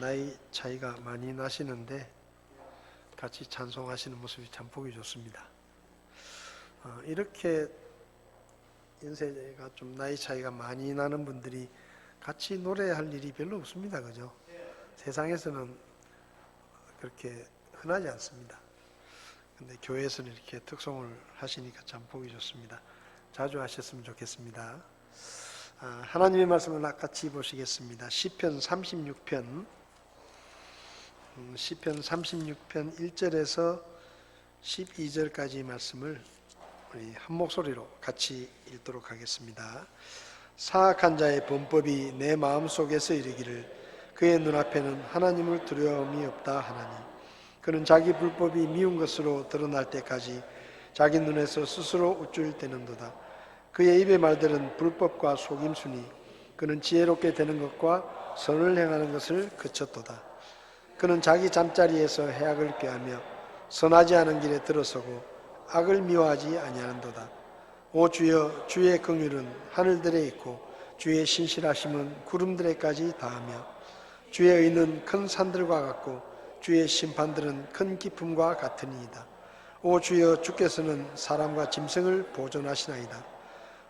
나이 차이가 많이 나시는데 같이 찬송하시는 모습이 참 보기 좋습니다. 이렇게 연세가 좀 나이 차이가 많이 나는 분들이 같이 노래할 일이 별로 없습니다. 그죠? 세상에서는 그렇게 흔하지 않습니다. 근데 교회에서는 이렇게 특송을 하시니까 참 보기 좋습니다. 자주 하셨으면 좋겠습니다. 하나님의 말씀을 같이 보시겠습니다. 시편 36편 1절에서 12절까지 말씀을 우리 한 목소리로 같이 읽도록 하겠습니다. 사악한 자의 범법이 내 마음속에서 이르기를 그의 눈앞에는 하나님을 두려움이 없다 하나니 그는 자기 불법이 미운 것으로 드러날 때까지 자기 눈에서 스스로 우쭐대는도다. 그의 입의 말들은 불법과 속임수니 그는 지혜롭게 되는 것과 선을 행하는 것을 그쳤도다. 그는 자기 잠자리에서 해악을 꾀하며 선하지 않은 길에 들어서고 악을 미워하지 아니하는도다. 오 주여, 주의 긍휼은 하늘들에 있고 주의 신실하심은 구름들에까지 닿으며 주의 의는 큰 산들과 같고 주의 심판들은 큰 기품과 같으니이다. 오 주여, 주께서는 사람과 짐승을 보존하시나이다.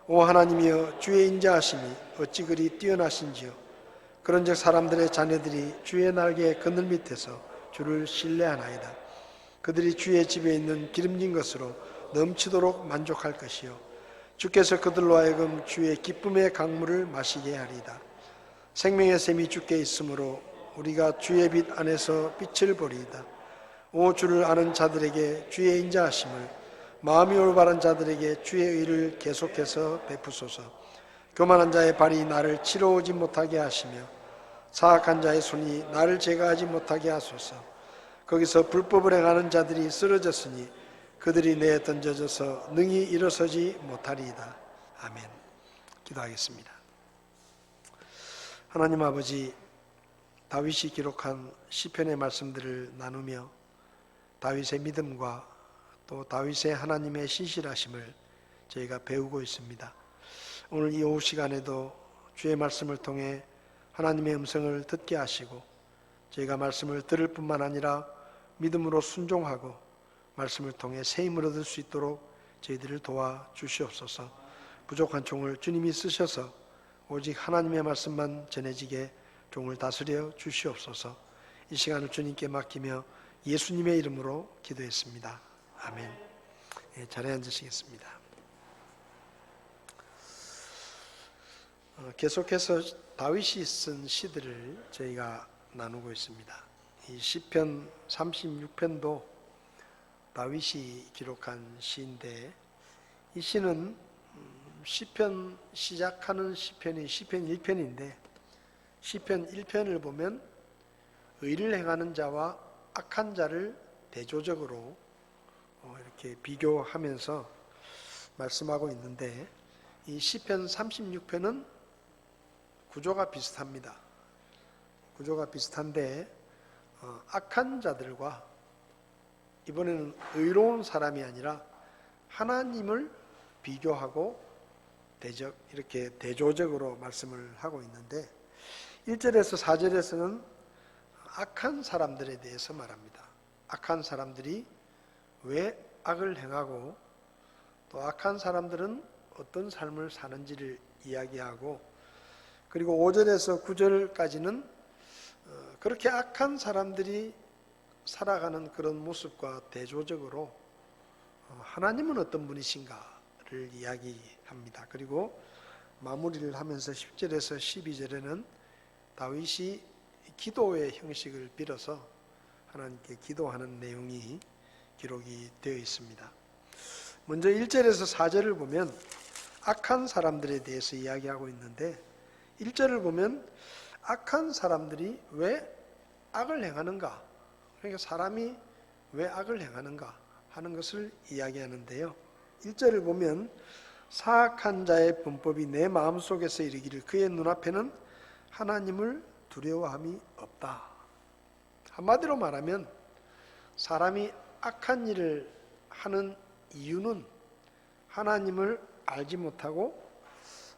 오 하나님이여, 주의 인자하심이 어찌 그리 뛰어나신지요. 그런즉 사람들의 자녀들이 주의 날개의 그늘 밑에서 주를 신뢰하나이다. 그들이 주의 집에 있는 기름진 것으로 넘치도록 만족할 것이요 주께서 그들로 하여금 주의 기쁨의 강물을 마시게 하리이다. 생명의 샘이 주께 있으므로 우리가 주의 빛 안에서 빛을 보리이다. 오 주를 아는 자들에게 주의 인자하심을, 마음이 올바른 자들에게 주의 의를 계속해서 베푸소서. 교만한 자의 발이 나를 치러오지 못하게 하시며 사악한 자의 손이 나를 제거하지 못하게 하소서. 거기서 불법을 행하는 자들이 쓰러졌으니 그들이 내에 던져져서 능히 일어서지 못하리이다. 아멘. 기도하겠습니다. 하나님 아버지, 다윗이 기록한 시편의 말씀들을 나누며 다윗의 믿음과 또 다윗의 하나님의 신실하심을 저희가 배우고 있습니다. 오늘 이 오후 시간에도 주의 말씀을 통해 하나님의 음성을 듣게 하시고 저희가 말씀을 들을 뿐만 아니라 믿음으로 순종하고 말씀을 통해 새 힘을 얻을 수 있도록 저희들을 도와주시옵소서. 부족한 종을 주님이 쓰셔서 오직 하나님의 말씀만 전해지게 종을 다스려 주시옵소서. 이 시간을 주님께 맡기며 예수님의 이름으로 기도했습니다. 아멘. 자리에 앉으시겠습니다. 계속해서 다윗이 쓴 시들을 저희가 나누고 있습니다. 이 시편 36편도 다윗이 기록한 시인데 이 시는 시편 시작하는 시편이 시편 1편인데 시편 1편을 보면 의를 행하는 자와 악한 자를 대조적으로 이렇게 비교하면서 말씀하고 있는데 이 시편 36편은 구조가 비슷합니다. 구조가 비슷한데 악한 자들과 이번에는 의로운 사람이 아니라 하나님을 비교하고 이렇게 대조적으로 말씀을 하고 있는데 1절에서 4절에서는 악한 사람들에 대해서 말합니다. 악한 사람들이 왜 악을 행하고 또 악한 사람들은 어떤 삶을 사는지를 이야기하고 그리고 5절에서 9절까지는 그렇게 악한 사람들이 살아가는 그런 모습과 대조적으로 하나님은 어떤 분이신가를 이야기합니다. 그리고 마무리를 하면서 10절에서 12절에는 다윗이 기도의 형식을 빌어서 하나님께 기도하는 내용이 기록이 되어 있습니다. 먼저 1절에서 4절을 보면 악한 사람들에 대해서 이야기하고 있는데 1절을 보면 악한 사람들이 왜 악을 행하는가, 그러니까 사람이 왜 악을 행하는가 하는 것을 이야기하는데요. 1절을 보면 사악한 자의 범법이 내 마음속에서 이르기를 그의 눈앞에는 하나님을 두려워함이 없다. 한마디로 말하면 사람이 악한 일을 하는 이유는 하나님을 알지 못하고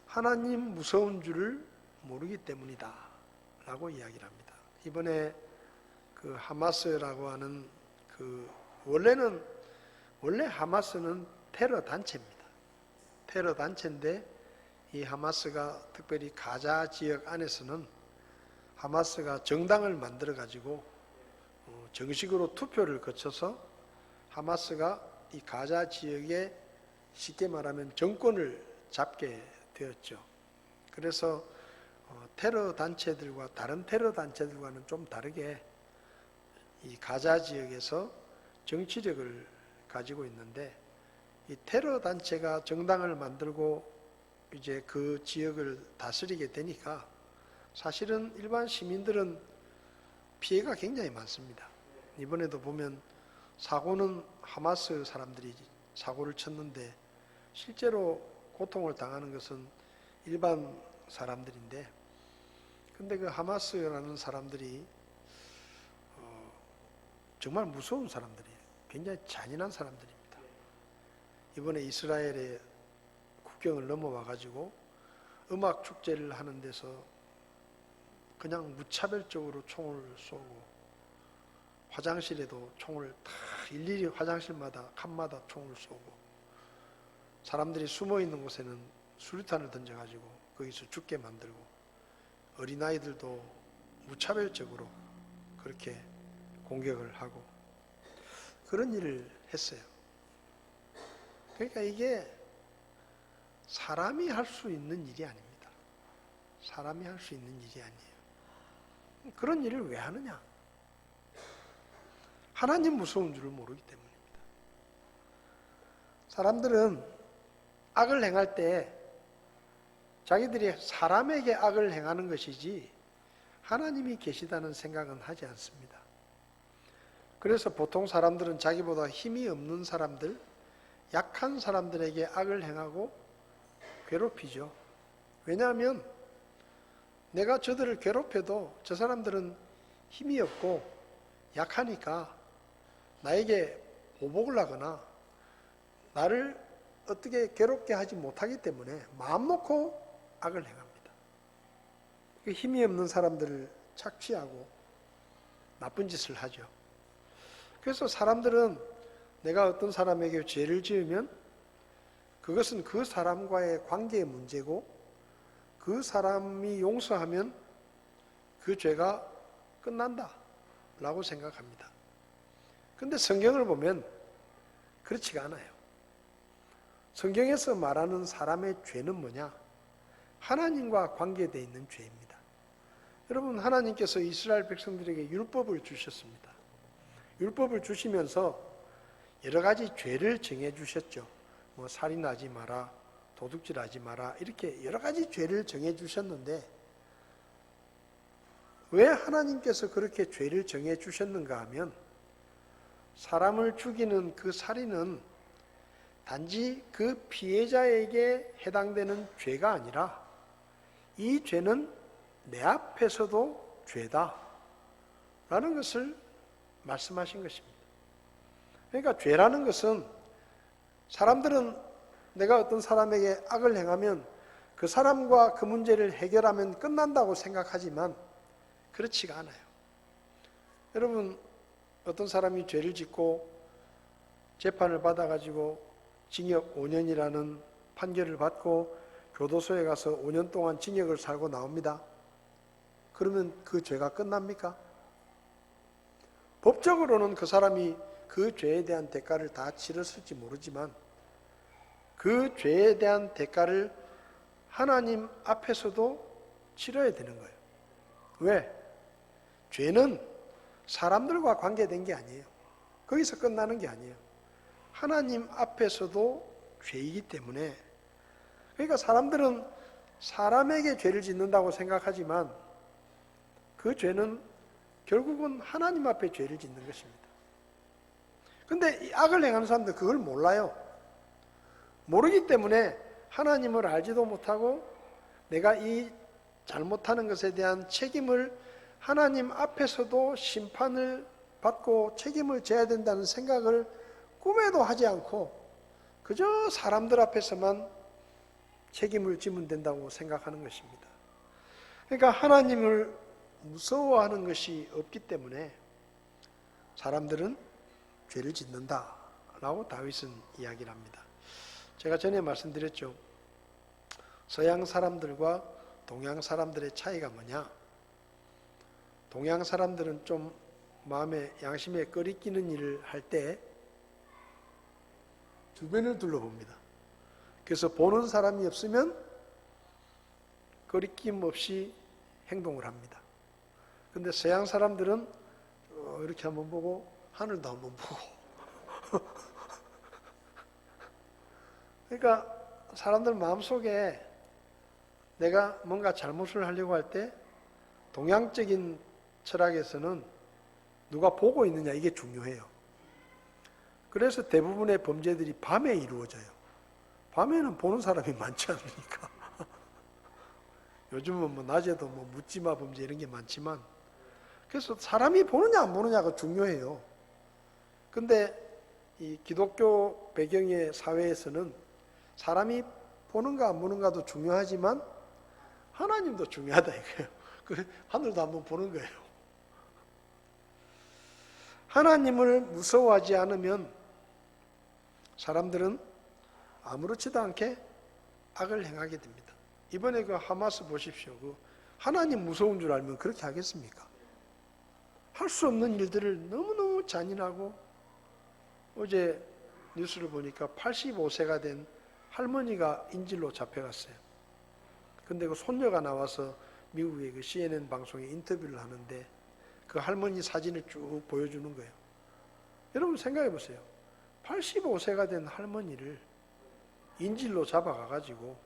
하나님 무서운 줄을 모르기 때문이다 라고 이야기를 합니다. 이번에 그 하마스라고 하는 원래 하마스는 테러 단체입니다. 테러 단체인데 이 하마스가 특별히 가자 지역 안에서는 하마스가 정당을 만들어 가지고 정식으로 투표를 거쳐서 하마스가 이 가자 지역에 쉽게 말하면 정권을 잡게 되었죠. 그래서 테러 단체들과 다른 테러 단체들과는 좀 다르게 이 가자 지역에서 정치력을 가지고 있는데, 이 테러 단체가 정당을 만들고 이제 그 지역을 다스리게 되니까 사실은 일반 시민들은 피해가 굉장히 많습니다. 이번에도 보면 사고는 하마스 사람들이 사고를 쳤는데 실제로 고통을 당하는 것은 일반 사람들인데, 근데 그 하마스라는 사람들이 정말 무서운 사람들이에요. 굉장히 잔인한 사람들입니다. 이번에 이스라엘의 국경을 넘어와 가지고 음악 축제를 하는 데서 그냥 무차별적으로 총을 쏘고, 화장실에도 총을 다 일일이 화장실마다 칸마다 총을 쏘고, 사람들이 숨어 있는 곳에는 수류탄을 던져가지고 거기서 죽게 만들고, 어린아이들도 무차별적으로 그렇게 공격을 하고 그런 일을 했어요. 그러니까 이게 사람이 할 수 있는 일이 아닙니다. 사람이 할 수 있는 일이 아니에요. 그런 일을 왜 하느냐? 하나님 무서운 줄을 모르기 때문입니다. 사람들은 악을 행할 때 자기들이 사람에게 악을 행하는 것이지 하나님이 계시다는 생각은 하지 않습니다. 그래서 보통 사람들은 자기보다 힘이 없는 사람들, 약한 사람들에게 악을 행하고 괴롭히죠. 왜냐하면 내가 저들을 괴롭혀도 저 사람들은 힘이 없고 약하니까 나에게 보복을 하거나 나를 어떻게 괴롭게 하지 못하기 때문에 마음 놓고 악을 행합니다. 힘이 없는 사람들을 착취하고 나쁜 짓을 하죠. 그래서 사람들은 내가 어떤 사람에게 죄를 지으면 그것은 그 사람과의 관계의 문제고, 그 사람이 용서하면 그 죄가 끝난다 라고 생각합니다. 그런데 성경을 보면 그렇지가 않아요. 성경에서 말하는 사람의 죄는 뭐냐? 하나님과 관계되어 있는 죄입니다. 여러분, 하나님께서 이스라엘 백성들에게 율법을 주셨습니다. 율법을 주시면서 여러 가지 죄를 정해 주셨죠. 뭐 살인하지 마라, 도둑질하지 마라, 이렇게 여러 가지 죄를 정해 주셨는데, 왜 하나님께서 그렇게 죄를 정해 주셨는가 하면, 사람을 죽이는 그 살인은 단지 그 피해자에게 해당되는 죄가 아니라 이 죄는 내 앞에서도 죄다 라는 것을 말씀하신 것입니다. 그러니까 죄라는 것은, 사람들은 내가 어떤 사람에게 악을 행하면 그 사람과 그 문제를 해결하면 끝난다고 생각하지만 그렇지가 않아요. 여러분, 어떤 사람이 죄를 짓고 재판을 받아가지고 징역 5년이라는 판결을 받고 교도소에 가서 5년 동안 징역을 살고 나옵니다. 그러면 그 죄가 끝납니까? 법적으로는 그 사람이 그 죄에 대한 대가를 다 치렀을지 모르지만 그 죄에 대한 대가를 하나님 앞에서도 치러야 되는 거예요. 왜? 죄는 사람들과 관계된 게 아니에요. 거기서 끝나는 게 아니에요. 하나님 앞에서도 죄이기 때문에, 그러니까 사람들은 사람에게 죄를 짓는다고 생각하지만 그 죄는 결국은 하나님 앞에 죄를 짓는 것입니다. 그런데 악을 행하는 사람들 그걸 몰라요. 모르기 때문에 하나님을 알지도 못하고 내가 이 잘못하는 것에 대한 책임을 하나님 앞에서도 심판을 받고 책임을 져야 된다는 생각을 꿈에도 하지 않고 그저 사람들 앞에서만 책임을 지면 된다고 생각하는 것입니다. 그러니까 하나님을 무서워하는 것이 없기 때문에 사람들은 죄를 짓는다라고 다윗은 이야기를 합니다. 제가 전에 말씀드렸죠. 서양 사람들과 동양 사람들의 차이가 뭐냐? 동양 사람들은 좀 마음에 양심에 꺼리끼는 일을 할 때 주변을 둘러봅니다. 그래서 보는 사람이 없으면 꺼리낌 없이 행동을 합니다. 근데 서양 사람들은 이렇게 한번 보고 하늘도 한번 보고 그러니까 사람들 마음속에 내가 뭔가 잘못을 하려고 할 때 동양적인 철학에서는 누가 보고 있느냐 이게 중요해요. 그래서 대부분의 범죄들이 밤에 이루어져요. 밤에는 보는 사람이 많지 않으니까. 요즘은 뭐 낮에도 뭐 묻지마 범죄 이런 게 많지만 그래서 사람이 보느냐 안 보느냐가 중요해요. 근데 이 기독교 배경의 사회에서는 사람이 보는가 안 보는가도 중요하지만 하나님도 중요하다 이거예요. 그 하늘도 한번 보는 거예요. 하나님을 무서워하지 않으면 사람들은 아무렇지도 않게 악을 행하게 됩니다. 이번에 그 하마스 보십시오. 그 하나님 무서운 줄 알면 그렇게 하겠습니까? 할 수 없는 일들을 너무너무 잔인하고 어제 뉴스를 보니까 85세가 된 할머니가 인질로 잡혀갔어요. 근데 그 손녀가 나와서 미국의 그 CNN 방송에 인터뷰를 하는데 그 할머니 사진을 쭉 보여주는 거예요. 여러분 생각해 보세요. 85세가 된 할머니를 인질로 잡아가가지고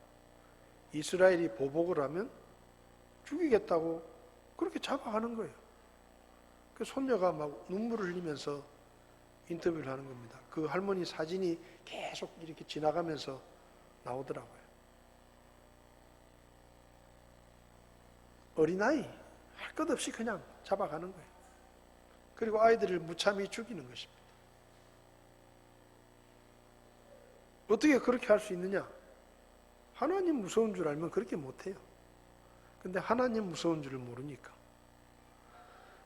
이스라엘이 보복을 하면 죽이겠다고 그렇게 잡아가는 거예요. 그 손녀가 막 눈물을 흘리면서 인터뷰를 하는 겁니다. 그 할머니 사진이 계속 이렇게 지나가면서 나오더라고요. 어린아이 할 것 없이 그냥 잡아가는 거예요. 그리고 아이들을 무참히 죽이는 것입니다. 어떻게 그렇게 할 수 있느냐? 하나님 무서운 줄 알면 그렇게 못해요. 근데 하나님 무서운 줄을 모르니까.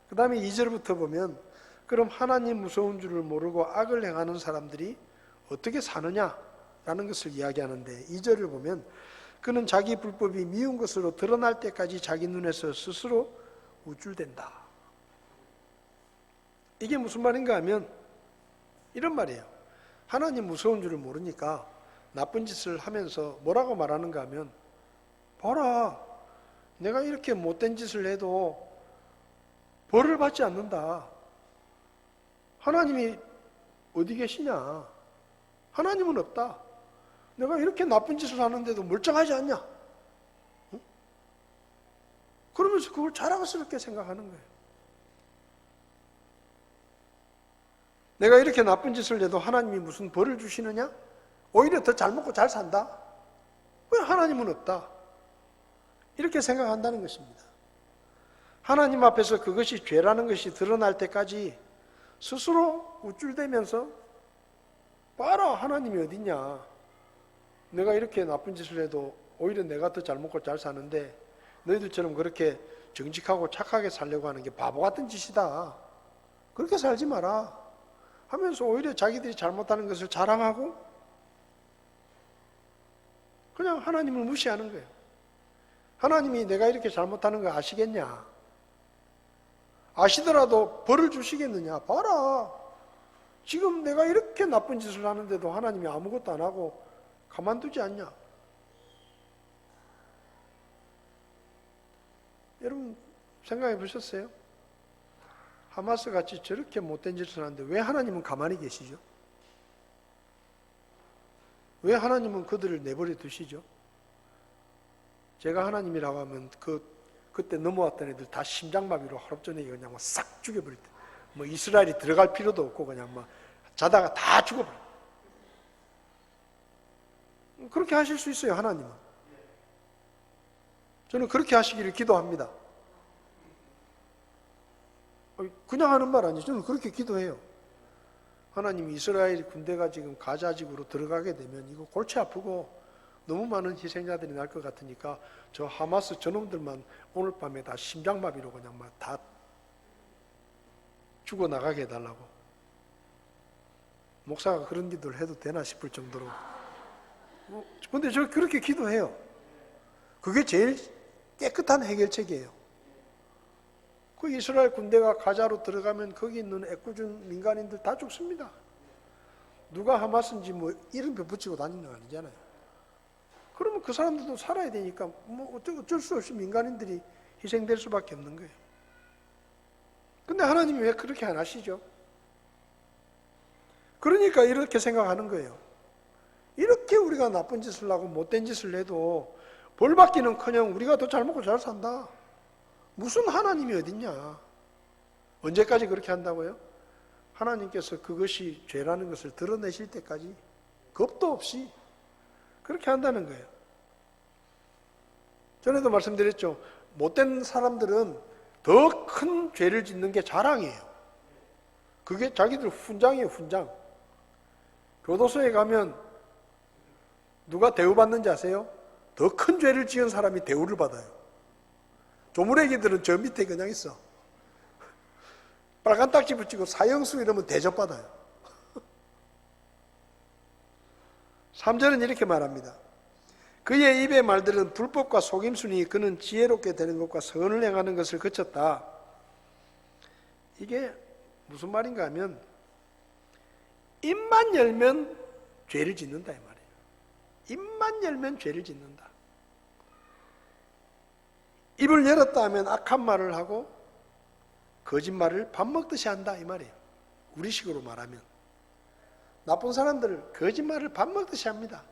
그 다음에 2절부터 보면 그럼 하나님 무서운 줄을 모르고 악을 행하는 사람들이 어떻게 사느냐라는 것을 이야기하는데 2절을 보면 그는 자기 불법이 미운 것으로 드러날 때까지 자기 눈에서 스스로 우쭐댄다. 이게 무슨 말인가 하면 이런 말이에요. 하나님 무서운 줄을 모르니까 나쁜 짓을 하면서 뭐라고 말하는가 하면 봐라, 내가 이렇게 못된 짓을 해도 벌을 받지 않는다. 하나님이 어디 계시냐? 하나님은 없다. 내가 이렇게 나쁜 짓을 하는데도 멀쩡하지 않냐? 응? 그러면서 그걸 자랑스럽게 생각하는 거예요. 내가 이렇게 나쁜 짓을 해도 하나님이 무슨 벌을 주시느냐? 오히려 더 잘 먹고 잘 산다? 왜 하나님은 없다? 이렇게 생각한다는 것입니다. 하나님 앞에서 그것이 죄라는 것이 드러날 때까지 스스로 우쭐대면서 봐라, 하나님이 어딨냐? 내가 이렇게 나쁜 짓을 해도 오히려 내가 더 잘 먹고 잘 사는데 너희들처럼 그렇게 정직하고 착하게 살려고 하는 게 바보 같은 짓이다. 그렇게 살지 마라 하면서 오히려 자기들이 잘못하는 것을 자랑하고 그냥 하나님을 무시하는 거예요. 하나님이 내가 이렇게 잘못하는 거 아시겠냐? 아시더라도 벌을 주시겠느냐? 봐라, 지금 내가 이렇게 나쁜 짓을 하는데도 하나님이 아무것도 안 하고 가만두지 않냐? 여러분 생각해 보셨어요? 하마스 같이 저렇게 못된 짓을 하는데 왜 하나님은 가만히 계시죠? 왜 하나님은 그들을 내버려 두시죠? 제가 하나님이라고 하면 그때 넘어왔던 애들 다 심장마비로 하룻저녁에 그냥 막 싹 죽여버릴 때, 뭐 이스라엘이 들어갈 필요도 없고 그냥 막 자다가 다 죽어버려. 그렇게 하실 수 있어요, 하나님은. 저는 그렇게 하시기를 기도합니다. 그냥 하는 말 아니죠. 저는 그렇게 기도해요. 하나님, 이스라엘 군대가 지금 가자지구로 들어가게 되면 이거 골치 아프고 너무 많은 희생자들이 날 것 같으니까 저 하마스 저놈들만 오늘 밤에 다 심장마비로 그냥 막 다 죽어나가게 해달라고. 목사가 그런 기도를 해도 되나 싶을 정도로. 근데 저 그렇게 기도해요. 그게 제일 깨끗한 해결책이에요. 그 이스라엘 군대가 가자로 들어가면 거기 있는 애꿎은 민간인들 다 죽습니다. 누가 하마스인지 뭐 이름표 붙이고 다니는 거 아니잖아요. 그러면 그 사람들도 살아야 되니까 뭐 어쩔 수 없이 민간인들이 희생될 수밖에 없는 거예요. 근데 하나님이 왜 그렇게 안 하시죠? 그러니까 이렇게 생각하는 거예요. 이렇게 우리가 나쁜 짓을 하고 못된 짓을 해도 벌 받기는커녕 우리가 더 잘 먹고 잘 산다. 무슨 하나님이 어딨냐? 언제까지 그렇게 한다고요? 하나님께서 그것이 죄라는 것을 드러내실 때까지 겁도 없이 그렇게 한다는 거예요. 전에도 말씀드렸죠. 못된 사람들은 더 큰 죄를 짓는 게 자랑이에요. 그게 자기들 훈장이에요, 훈장. 교도소에 가면 누가 대우받는지 아세요? 더 큰 죄를 지은 사람이 대우를 받아요. 조물애기들은 저 밑에 그냥 있어. 빨간 딱지 붙이고 사형수 이러면 대접받아요. 3절은 이렇게 말합니다. 그의 입의 말들은 불법과 속임수니 그는 지혜롭게 되는 것과 선을 행하는 것을 그쳤다. 이게 무슨 말인가 하면 입만 열면 죄를 짓는다 이 말이에요. 입만 열면 죄를 짓는다. 입을 열었다 하면 악한 말을 하고 거짓말을 밥 먹듯이 한다 이 말이에요. 우리식으로 말하면 나쁜 사람들 거짓말을 밥 먹듯이 합니다.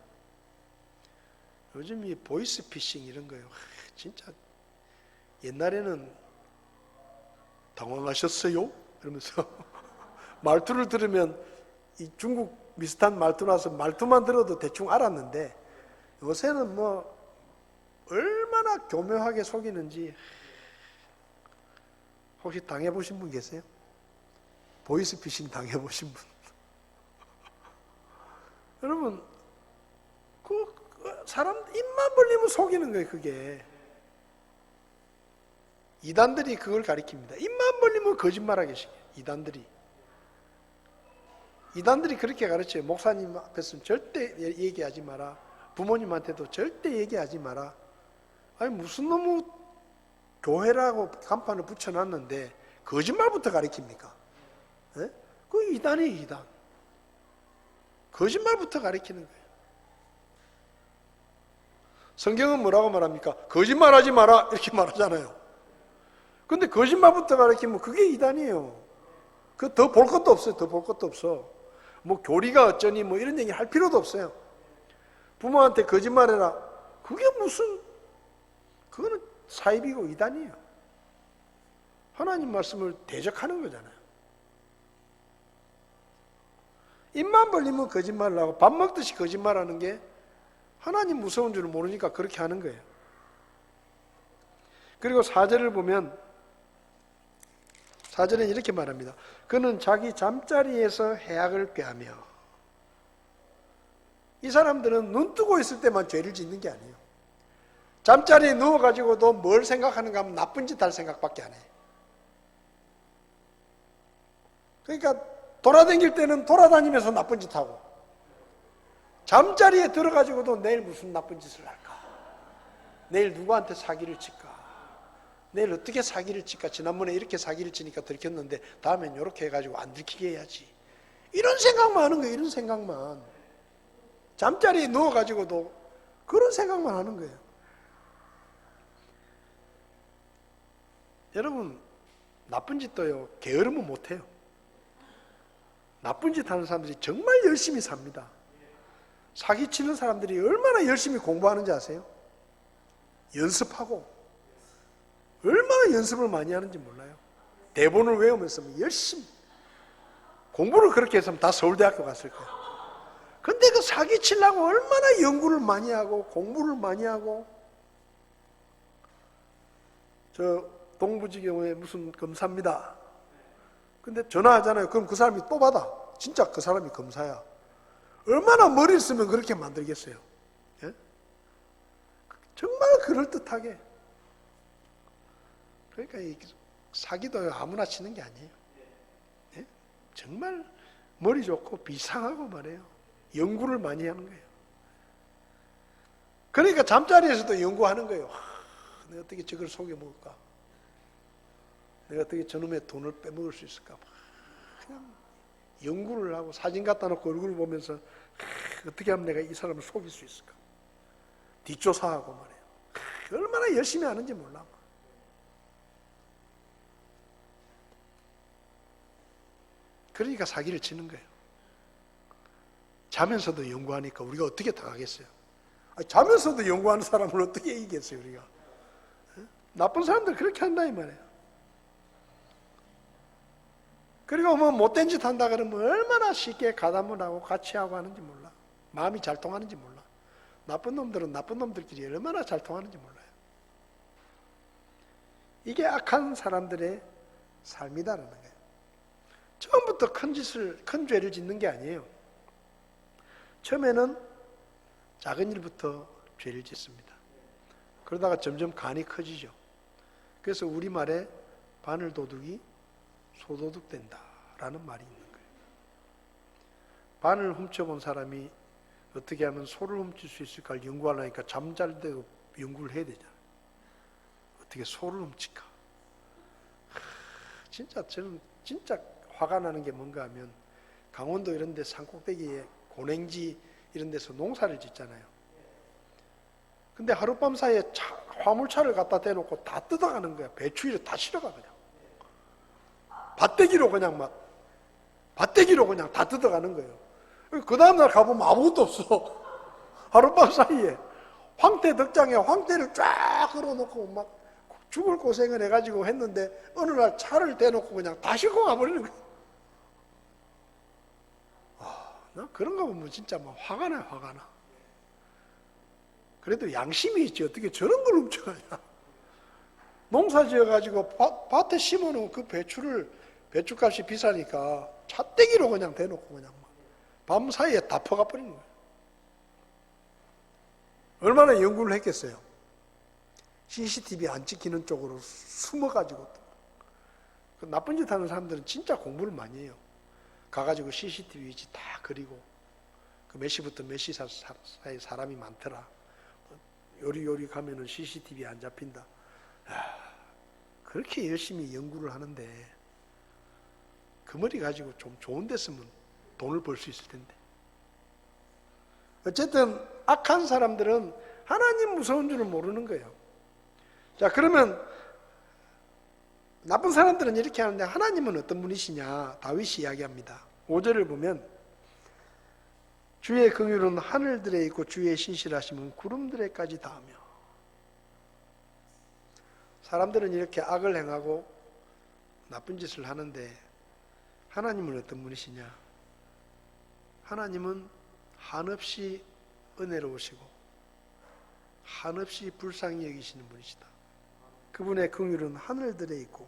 요즘 이 보이스피싱 이런 거요. 진짜 옛날에는 당황하셨어요? 이러면서 말투를 들으면 이 중국 비슷한 말투라서 말투만 들어도 대충 알았는데 요새는 뭐 얼마나 교묘하게 속이는지. 혹시 당해보신 분 계세요? 보이스피싱 당해보신 분? 여러분 그 사람 입만 벌리면 속이는 거예요. 그게 이단들이 그걸 가리킵니다. 입만 벌리면 거짓말하게 시켜요. 이단들이 그렇게 가르쳐요. 목사님 앞에서는 절대 얘기하지 마라. 부모님한테도 절대 얘기하지 마라. 아니 무슨 놈의 교회라고 간판을 붙여놨는데 거짓말부터 가르칩니까? 네? 그 이단이에요. 이단. 거짓말부터 가르치는 거예요. 성경은 뭐라고 말합니까? 거짓말하지 마라 이렇게 말하잖아요. 근데 거짓말부터 가르치면 그게 이단이에요. 그 더 볼 것도 없어요. 더 볼 것도 없어. 뭐 교리가 어쩌니 뭐 이런 얘기 할 필요도 없어요. 부모한테 거짓말해라. 그게 무슨 그거는 사입이고 이단이에요. 하나님 말씀을 대적하는 거잖아요. 입만 벌리면 거짓말을 하고 밥 먹듯이 거짓말하는 게 하나님 무서운 줄을 모르니까 그렇게 하는 거예요. 그리고 4절을 보면 4절은 이렇게 말합니다. 그는 자기 잠자리에서 해악을 꾀하며. 이 사람들은 눈 뜨고 있을 때만 죄를 짓는 게 아니에요. 잠자리에 누워가지고도 뭘 생각하는가 하면 나쁜 짓 할 생각밖에 안 해요. 그러니까 돌아다닐 때는 돌아다니면서 나쁜 짓 하고 잠자리에 들어가지고도 내일 무슨 나쁜 짓을 할까? 내일 누구한테 사기를 칠까? 내일 어떻게 사기를 칠까? 지난번에 이렇게 사기를 치니까 들켰는데 다음엔 이렇게 해가지고 안 들키게 해야지. 이런 생각만 하는 거예요. 이런 생각만. 잠자리에 누워가지고도 그런 생각만 하는 거예요. 여러분 나쁜 짓도요 게으르면 못해요. 나쁜 짓 하는 사람들이 정말 열심히 삽니다. 사기치는 사람들이 얼마나 열심히 공부하는지 아세요? 연습하고 얼마나 연습을 많이 하는지 몰라요. 대본을 외우면서 열심히 공부를 그렇게 했으면 다 서울대학교 갔을 거예요. 근데 그 사기치려고 얼마나 연구를 많이 하고 공부를 많이 하고. 저 동부지경에 무슨 검사입니다. 근데 전화하잖아요. 그럼 그 사람이 또 받아. 진짜 그 사람이 검사야. 얼마나 머리를 쓰면 그렇게 만들겠어요. 예? 정말 그럴듯하게. 그러니까 이 사기도 아무나 치는 게 아니에요. 예? 정말 머리 좋고 비상하고 말이에요. 연구를 많이 하는 거예요. 그러니까 잠자리에서도 연구하는 거예요. 내가 어떻게 저걸 속여먹을까? 내가 어떻게 저놈의 돈을 빼먹을 수 있을까? 그냥 연구를 하고 사진 갖다 놓고 얼굴을 보면서 어떻게 하면 내가 이 사람을 속일 수 있을까? 뒷조사하고 말이에요. 얼마나 열심히 하는지 몰라. 그러니까 사기를 치는 거예요. 자면서도 연구하니까 우리가 어떻게 당하겠어요? 자면서도 연구하는 사람을 어떻게 이기겠어요, 우리가? 나쁜 사람들 그렇게 한다 이 말이에요. 그리고 뭐 못된 짓 한다 그러면 얼마나 쉽게 가담을 하고 같이 하고 하는지 몰라. 마음이 잘 통하는지 몰라. 나쁜 놈들은 나쁜 놈들끼리 얼마나 잘 통하는지 몰라요. 이게 악한 사람들의 삶이다라는 거예요. 처음부터 큰 죄를 짓는 게 아니에요. 처음에는 작은 일부터 죄를 짓습니다. 그러다가 점점 간이 커지죠. 그래서 우리말에 바늘도둑이 소도둑 된다라는 말이 있는 거예요. 바늘 훔쳐본 사람이 어떻게 하면 소를 훔칠 수 있을까를 연구하려니까 잠잘 때도 연구를 해야 되잖아요. 어떻게 소를 훔칠까? 저는 진짜 화가 나는 게 뭔가 하면 강원도 이런 데 산꼭대기에 고냉지 이런 데서 농사를 짓잖아요. 근데 하룻밤 사이에 화물차를 갖다 대놓고 다 뜯어가는 거야. 배추위를 다 실어가 그냥. 밭대기로 그냥 다 뜯어가는 거예요. 그 다음날 가보면 아무것도 없어. 하룻밤 사이에 황태 덕장에 황태를 쫙 걸어놓고 막 죽을 고생을 해가지고 했는데 어느 날 차를 대놓고 그냥 다 싣고 가버리는 거예요. 나 그런 거 보면 진짜 막 화가 나요, 화가 나. 그래도 양심이 있지 어떻게 저런 걸 훔쳐가냐. 농사 지어가지고 밭에 심어놓은 그 배추값이 비싸니까 찻대기로 그냥 대놓고 그냥 밤 사이에 다 퍼가 버리는 거예요. 얼마나 연구를 했겠어요. CCTV 안 찍히는 쪽으로 숨어가지고. 나쁜 짓 하는 사람들은 진짜 공부를 많이 해요. 가가지고 CCTV 위치 다 그리고 그 몇 시부터 몇 시 사이에 사람이 많더라. 요리 가면은 CCTV 안 잡힌다. 그렇게 열심히 연구를 하는데 그 머리 가지고 좀 좋은 데 쓰면 돈을 벌 수 있을 텐데. 어쨌든 악한 사람들은 하나님 무서운 줄을 모르는 거예요. 자, 그러면 나쁜 사람들은 이렇게 하는데 하나님은 어떤 분이시냐? 다윗이 이야기합니다. 5절을 보면 주의 긍휼은 하늘들에 있고 주의 신실하심은 구름들에까지 닿으며. 사람들은 이렇게 악을 행하고 나쁜 짓을 하는데 하나님은 어떤 분이시냐? 하나님은 한없이 은혜로우시고 한없이 불쌍히 여기시는 분이시다. 그분의 긍휼은 하늘들에 있고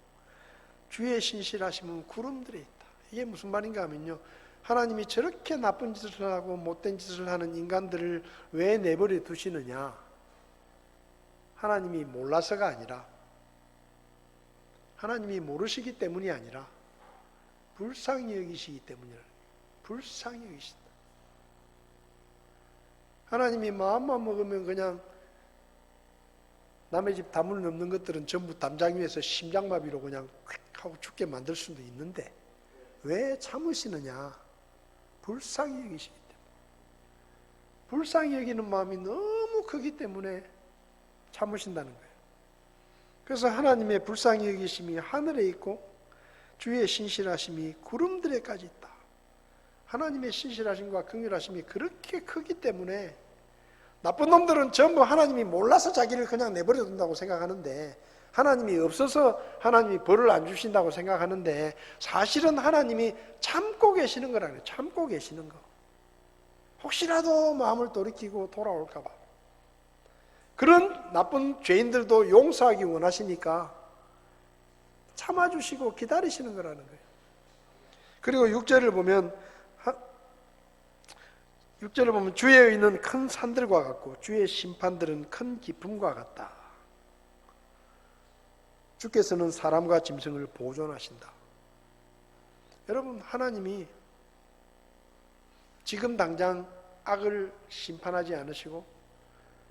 주의 신실하심은 구름들에 있다. 이게 무슨 말인가 하면요, 하나님이 저렇게 나쁜 짓을 하고 못된 짓을 하는 인간들을 왜 내버려 두시느냐? 하나님이 몰라서가 아니라, 하나님이 모르시기 때문이 아니라 불쌍히 여기시기 때문이라. 불쌍히 여기신다. 하나님이 마음만 먹으면 그냥 남의 집 다물 넘는 것들은 전부 담장 위에서 심장마비로 그냥 휙 하고 죽게 만들 수도 있는데 왜 참으시느냐? 불쌍히 여기시기 때문에. 불쌍히 여기는 마음이 너무 크기 때문에 참으신다는 거예요. 그래서 하나님의 불쌍히 여기심이 하늘에 있고 주의 신실하심이 구름들에까지 있다. 하나님의 신실하심과 긍휼하심이 그렇게 크기 때문에 나쁜 놈들은 전부 하나님이 몰라서 자기를 그냥 내버려 둔다고 생각하는데, 하나님이 없어서 하나님이 벌을 안 주신다고 생각하는데, 사실은 하나님이 참고 계시는 거라는 거예요. 참고 계시는 거. 혹시라도 마음을 돌이키고 돌아올까 봐. 그런 나쁜 죄인들도 용서하기 원하시니까 참아주시고 기다리시는 거라는 거예요. 그리고 6절을 보면 6절을 보면 주의 의는 큰 산들과 같고 주의 심판들은 큰 기쁨과 같다. 주께서는 사람과 짐승을 보존하신다. 여러분, 하나님이 지금 당장 악을 심판하지 않으시고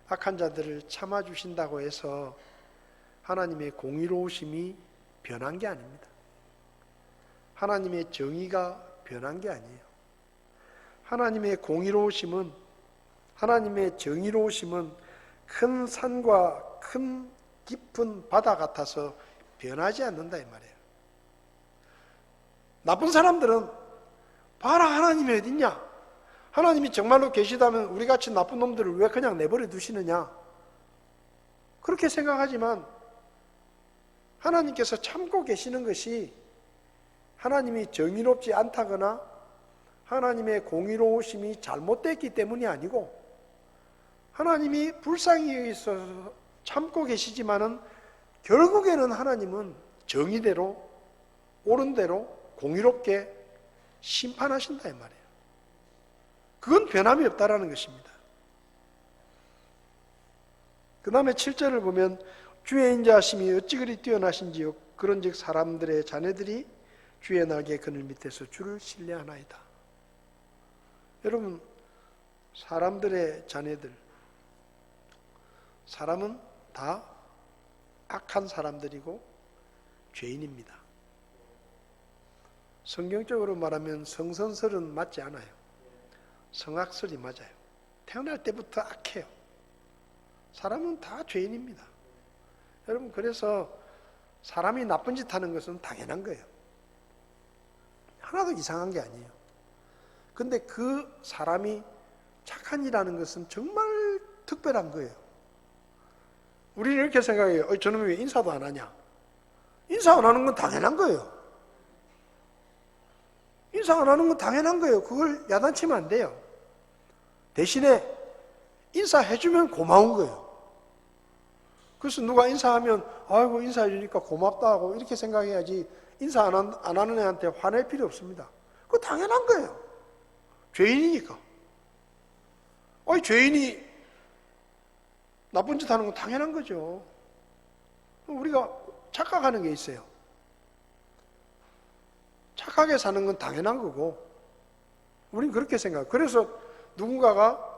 악한 자들을 참아주신다고 해서 하나님의 공의로우심이 변한 게 아닙니다. 하나님의 정의가 변한 게 아니에요. 하나님의 공의로우심은, 하나님의 정의로우심은 큰 산과 큰 깊은 바다 같아서 변하지 않는다 이 말이에요. 나쁜 사람들은 봐라 하나님이 어딨냐, 하나님이 정말로 계시다면 우리같이 나쁜 놈들을 왜 그냥 내버려 두시느냐, 그렇게 생각하지만 하나님께서 참고 계시는 것이 하나님이 정의롭지 않다거나 하나님의 공의로우심이 잘못됐기 때문이 아니고 하나님이 불쌍히 있어서 참고 계시지만은 결국에는 하나님은 정의대로 옳은 대로 공의롭게 심판하신다 이 말이에요. 그건 변함이 없다라는 것입니다. 그 다음에 7절을 보면 주의 인자하심이 어찌 그리 뛰어나신지요 그런즉 사람들의 자녀들이 주의 날개 그늘 밑에서 주를 신뢰하나이다. 여러분, 사람들의 자녀들, 사람은 다 악한 사람들이고 죄인입니다. 성경적으로 말하면 성선설은 맞지 않아요. 성악설이 맞아요. 태어날 때부터 악해요. 사람은 다 죄인입니다. 여러분, 그래서 사람이 나쁜 짓 하는 것은 당연한 거예요. 하나도 이상한 게 아니에요. 근데 그 사람이 착한 일하는 것은 정말 특별한 거예요. 우리는 이렇게 생각해요. 저놈이 왜 인사도 안 하냐? 인사 안 하는 건 당연한 거예요. 인사 안 하는 건 당연한 거예요. 그걸 야단치면 안 돼요. 대신에 인사해주면 고마운 거예요. 그래서 누가 인사하면 아이고 인사해주니까 고맙다고 이렇게 생각해야지, 인사 안 하는 애한테 화낼 필요 없습니다. 그거 당연한 거예요. 죄인이니까. 죄인이 나쁜 짓 하는 건 당연한 거죠. 우리가 착각하는 게 있어요. 착하게 사는 건 당연한 거고 우린 그렇게 생각해요. 그래서 누군가가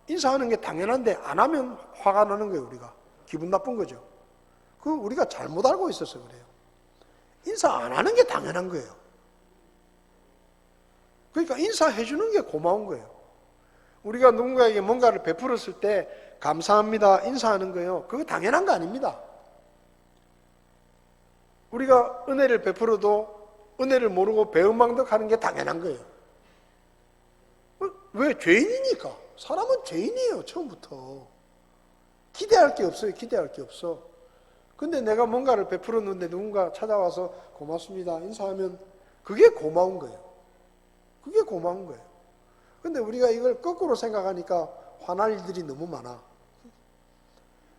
인사하는 게 당연한데 안 하면 화가 나는 거예요. 우리가 기분 나쁜 거죠. 그거 우리가 잘못 알고 있어서 그래요. 인사 안 하는 게 당연한 거예요. 그러니까 인사해 주는 게 고마운 거예요. 우리가 누군가에게 뭔가를 베풀었을 때 감사합니다 인사하는 거예요. 그거 당연한 거 아닙니다. 우리가 은혜를 베풀어도 은혜를 모르고 배은망덕하는 게 당연한 거예요. 왜? 죄인이니까. 사람은 죄인이에요. 처음부터. 기대할 게 없어요. 기대할 게 없어. 근데 내가 뭔가를 베풀었는데 누군가 찾아와서 고맙습니다 인사하면 그게 고마운 거예요. 그게 고마운 거예요. 근데 우리가 이걸 거꾸로 생각하니까 화날 일들이 너무 많아.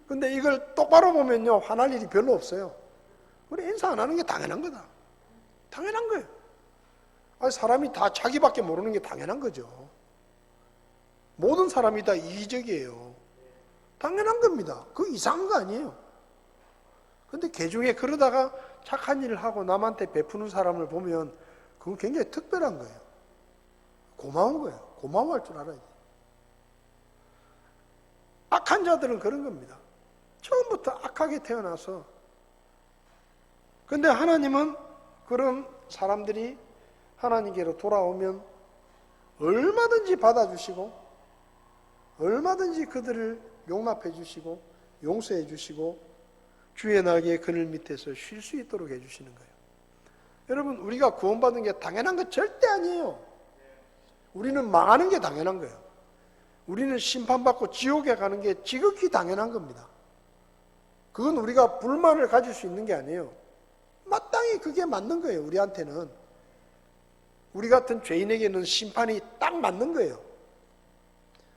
근데 이걸 똑바로 보면요, 화날 일이 별로 없어요. 우리 인사 안 하는 게 당연한 거다. 당연한 거예요. 아니, 사람이 다 자기밖에 모르는 게 당연한 거죠. 모든 사람이 다 이기적이에요. 당연한 겁니다. 그거 이상한 거 아니에요. 근데 개중에 그러다가 착한 일을 하고 남한테 베푸는 사람을 보면 그건 굉장히 특별한 거예요. 고마운 거예요. 고마워할 줄 알아야 돼요. 악한 자들은 그런 겁니다. 처음부터 악하게 태어나서. 근데 하나님은 그런 사람들이 하나님께로 돌아오면 얼마든지 받아주시고 얼마든지 그들을 용납해 주시고 용서해 주시고 주의 날개 그늘 밑에서 쉴 수 있도록 해 주시는 거예요. 여러분, 우리가 구원받는 게 당연한 거 절대 아니에요. 우리는 망하는 게 당연한 거예요. 우리는 심판받고 지옥에 가는 게 지극히 당연한 겁니다. 그건 우리가 불만을 가질 수 있는 게 아니에요. 마땅히 그게 맞는 거예요. 우리한테는. 우리 같은 죄인에게는 심판이 딱 맞는 거예요.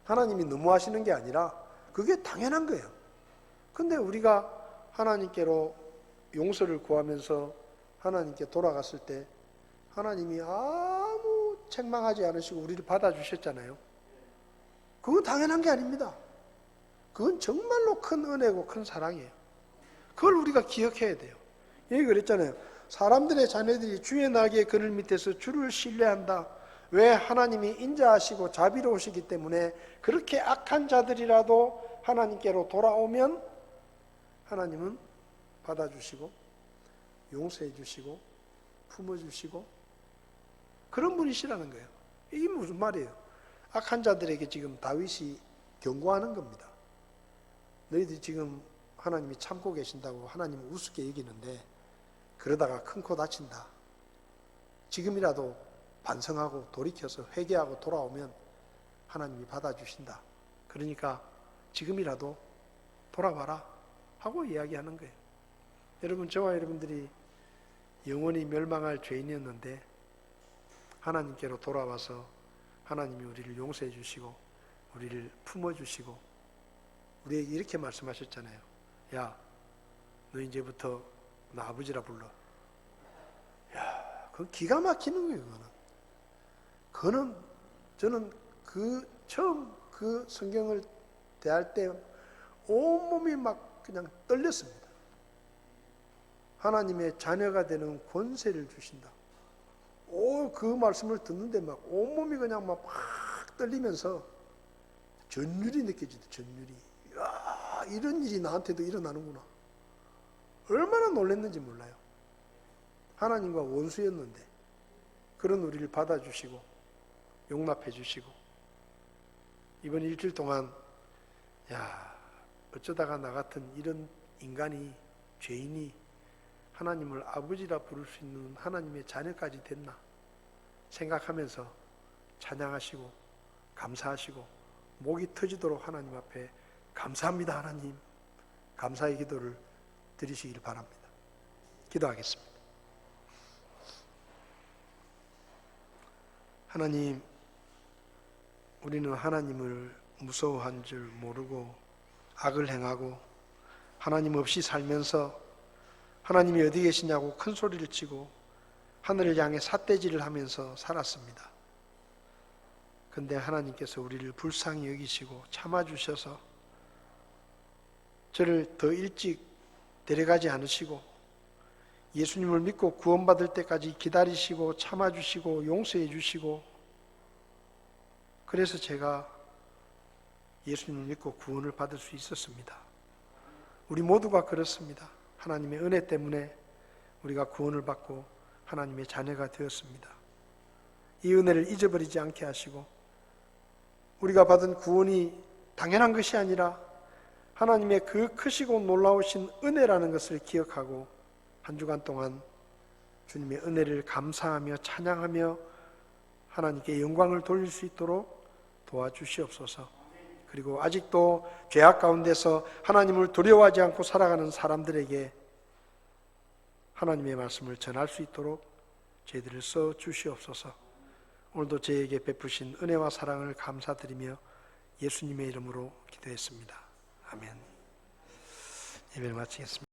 하나님이 너무하시는 게 아니라 그게 당연한 거예요. 근데 우리가 하나님께로 용서를 구하면서 하나님께 돌아갔을 때 하나님이 아무 책망하지 않으시고 우리를 받아주셨잖아요. 그건 당연한 게 아닙니다. 그건 정말로 큰 은혜고 큰 사랑이에요. 그걸 우리가 기억해야 돼요. 여기 그랬잖아요. 사람들의 자녀들이 주의 날개 그늘 밑에서 주를 신뢰한다. 왜? 하나님이 인자하시고 자비로우시기 때문에 그렇게 악한 자들이라도 하나님께로 돌아오면 하나님은 받아주시고 용서해 주시고 품어주시고 그런 분이시라는 거예요. 이게 무슨 말이에요? 악한 자들에게 지금 다윗이 경고하는 겁니다. 너희들이 지금 하나님이 참고 계신다고 하나님을 우습게 여기는데 그러다가 큰 코 다친다. 지금이라도 반성하고 돌이켜서 회개하고 돌아오면 하나님이 받아주신다. 그러니까 지금이라도 돌아와라 하고 이야기하는 거예요. 여러분, 저와 여러분들이 영원히 멸망할 죄인이었는데 하나님께로 돌아와서 하나님이 우리를 용서해 주시고 우리를 품어주시고 우리에게 이렇게 말씀하셨잖아요. 야, 너 이제부터 나 아버지라 불러. 야, 그건 기가 막히는 거예요. 그거는 저는 처음 그 성경을 대할 때 온몸이 막 그냥 떨렸습니다. 하나님의 자녀가 되는 권세를 주신다. 그 말씀을 듣는데 막 온몸이 그냥 막 떨리면서 전율이 느껴지다. 전율이. 야, 이런 일이 나한테도 일어나는구나. 얼마나 놀랐는지 몰라요. 하나님과 원수였는데 그런 우리를 받아주시고 용납해 주시고 이번 일주일 동안 야, 어쩌다가 나 같은 이런 인간이 죄인이 하나님을 아버지라 부를 수 있는 하나님의 자녀까지 됐나 생각하면서 찬양하시고 감사하시고 목이 터지도록 하나님 앞에 감사합니다 하나님, 감사의 기도를 드리시길 바랍니다. 기도하겠습니다. 하나님, 우리는 하나님을 무서워한 줄 모르고 악을 행하고 하나님 없이 살면서 하나님이 어디 계시냐고 큰 소리를 치고 하늘을 향해 삿대질을 하면서 살았습니다. 근데 하나님께서 우리를 불쌍히 여기시고 참아주셔서 저를 더 일찍 데려가지 않으시고 예수님을 믿고 구원받을 때까지 기다리시고 참아주시고 용서해 주시고 그래서 제가 예수님을 믿고 구원을 받을 수 있었습니다. 우리 모두가 그렇습니다. 하나님의 은혜 때문에 우리가 구원을 받고 하나님의 자녀가 되었습니다. 이 은혜를 잊어버리지 않게 하시고 우리가 받은 구원이 당연한 것이 아니라 하나님의 그 크시고 놀라우신 은혜라는 것을 기억하고 한 주간 동안 주님의 은혜를 감사하며 찬양하며 하나님께 영광을 돌릴 수 있도록 도와주시옵소서. 그리고 아직도 죄악 가운데서 하나님을 두려워하지 않고 살아가는 사람들에게 하나님의 말씀을 전할 수 있도록 저희들을 써 주시옵소서. 오늘도 저에게 베푸신 은혜와 사랑을 감사드리며 예수님의 이름으로 기도했습니다. 아멘. 예배를 마치겠습니다.